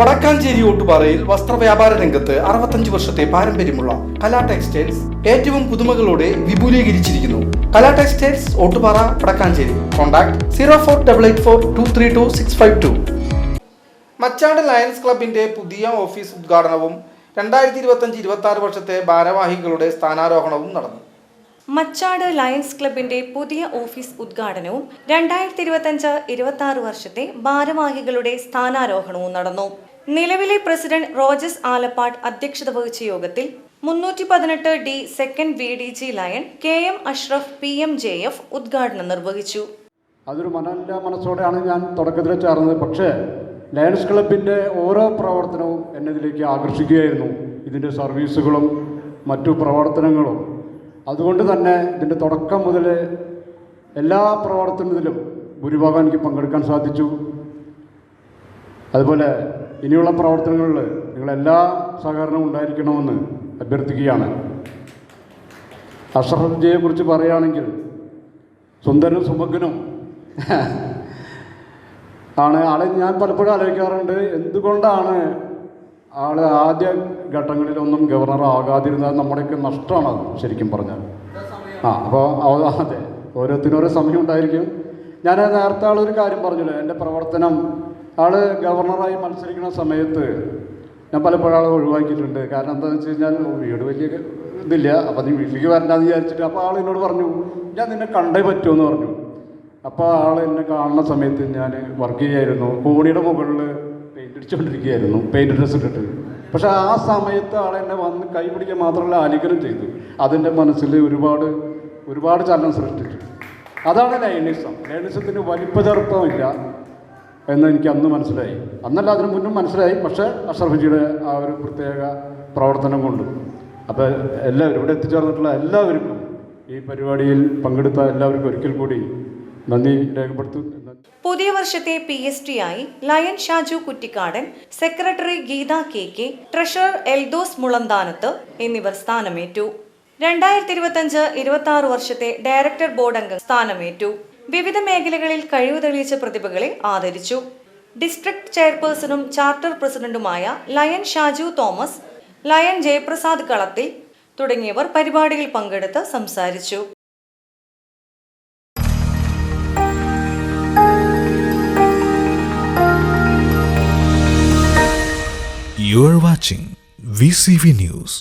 വടക്കാഞ്ചേരി ഓട്ടുപാറയിൽ വസ്ത്രവ്യാപാര രംഗത്ത് 65 വർഷത്തെ പാരമ്പര്യമുള്ള കലാ ടെക്സ്റ്റൈൽസ് ഏറ്റവും പുതുമകളോടെ വിപുലീകരിച്ചിരിക്കുന്നു. Kala textiles Ottupara Vadakkanchery. Contact 04884232 Machad lions ക്ലബിന്റെ പുതിയ ഓഫീസ് ഉദ്ഘാടനവും 2025-26 വർഷത്തെ ഭാരവാഹികളുടെ സ്ഥാനാരോഹണവും നടന്നു. മച്ചാട് ലയൺസ് ക്ലബിന്റെ പുതിയ ഓഫീസ് ഉദ്ഘാടനവും 2025-26 വർഷത്തെ ഭാരവാഹികളുടെ സ്ഥാനാരോഹണവും നടന്നു. നിലവിലെ പ്രസിഡന്റ് റോജസ് ആലപ്പാട് അധ്യക്ഷത വഹിച്ച യോഗത്തിൽ 318D second VDG lion KM Ashraf PMJF ഉദ്ഘാടനം നിർവഹിച്ചു. അതൊരു നല്ല മനസ്സോടെയാണ് ഞാൻ തുടക്കത്തിൽ ചേർന്നത്. പക്ഷേ ലയൺസ് ക്ലബിൻ്റെ ഓരോ പ്രവർത്തനവും എന്നെ ഇതിലേക്ക് ആകർഷിക്കുകയായിരുന്നു. ഇതിൻ്റെ സർവീസുകളും മറ്റു പ്രവർത്തനങ്ങളും. അതുകൊണ്ട് തന്നെ ഇതിൻ്റെ തുടക്കം മുതൽ എല്ലാ പ്രവർത്തനത്തിലും ഭൂരിഭാഗം എനിക്ക് പങ്കെടുക്കാൻ സാധിച്ചു. അതുപോലെ ഇനിയുള്ള പ്രവർത്തനങ്ങളിൽ നിങ്ങളെല്ലാ സഹകരണവും ഉണ്ടായിരിക്കണമെന്ന് അഭ്യർത്ഥിക്കുകയാണ്. അഷ്റഫ് ജിയെക്കുറിച്ച് പറയുകയാണെങ്കിൽ സുന്ദരനും സുമഗ്നും ആണ്. ആളെ ഞാൻ പലപ്പോഴും ആലോചിക്കാറുണ്ട്, എന്തുകൊണ്ടാണ് ആൾ ആദ്യ ഘട്ടങ്ങളിലൊന്നും ഗവർണർ ആകാതിരുന്നത്. നമ്മുടെയൊക്കെ നഷ്ടമാണ് ശരിക്കും പറഞ്ഞാൽ. അപ്പോൾ അതെ, ഓരോരുത്തരും ഓരോ സമയം ഉണ്ടായിരിക്കും. ഞാൻ നേരത്തെ ആളൊരു കാര്യം പറഞ്ഞല്ലോ, എൻ്റെ പ്രവർത്തനം ആൾ ഗവർണറായി മത്സരിക്കുന്ന സമയത്ത് ഞാൻ പലപ്പോഴും ആളെ ഒഴിവാക്കിയിട്ടുണ്ട്. കാരണം എന്താണെന്ന് വെച്ച് കഴിഞ്ഞാൽ വീട് വലിയ ഇതില്ല, അപ്പം നീ വീട്ടിലേക്ക് വരണ്ടാന്ന് വിചാരിച്ചിട്ട്. അപ്പോൾ ആൾ എന്നോട് പറഞ്ഞു, ഞാൻ നിന്നെ കണ്ടേ പറ്റുമെന്ന് പറഞ്ഞു. അപ്പോൾ ആൾ എന്നെ കാണുന്ന സമയത്ത് ഞാൻ വർക്ക് ചെയ്യായിരുന്നു, കോണിയുടെ മുകളിൽ പെയിൻ്റ് അടിച്ചുകൊണ്ടിരിക്കുകയായിരുന്നു, പെയിൻറ്റ് ഡ്രസ്സ് ഇട്ടിട്ട്. പക്ഷേ ആ സമയത്ത് ആളെന്നെ വന്ന് കൈ പിടിക്കാൻ മാത്രമല്ല ആലിംഗനം ചെയ്തു. അതിൻ്റെ മനസ്സിൽ ഒരുപാട് ചലനം സൃഷ്ടിച്ചു. അതാണ് ലയണിസം. ലയണിസത്തിന് വലിപ്പ ചെറുപ്പമില്ല എന്ന് എനിക്ക് അന്ന് മനസ്സിലായി. അന്നല്ല, അതിന് മുന്നും മനസ്സിലായി. പക്ഷേ അഷ്റഫിജിയുടെ ആ ഒരു പ്രത്യേക പ്രവർത്തനം കൊണ്ടും. അപ്പോൾ എല്ലാവരും ഇവിടെ എത്തിച്ചേർന്നിട്ടുള്ള എല്ലാവർക്കും, ഈ പരിപാടിയിൽ പങ്കെടുത്ത എല്ലാവർക്കും ഒരിക്കൽ കൂടി നന്ദി രേഖപ്പെടുത്തുന്നു. പുതിയ വർഷത്തെ PST ആയി lion Shaju Kuttikkadan, secretary Geetha KK, treasurer Eldose Mulanthanath എന്നിവർ സ്ഥാനമേറ്റു. 2025-26 വർഷത്തെ ഡയറക്ടർ ബോർഡ് അംഗം സ്ഥാനമേറ്റു. വിവിധ മേഖലകളിൽ കഴിവ് തെളിയിച്ച പ്രതിഭകളെ ആദരിച്ചു. ഡിസ്ട്രിക്ട് ചെയർപേഴ്സണും ചാർട്ടർ പ്രസിഡന്റുമായ lion Shaju Thomas, lion Jayaprasad കളത്തിൽ തുടങ്ങിയവർ പരിപാടിയിൽ പങ്കെടുത്ത് സംസാരിച്ചു. You are watching VCV News.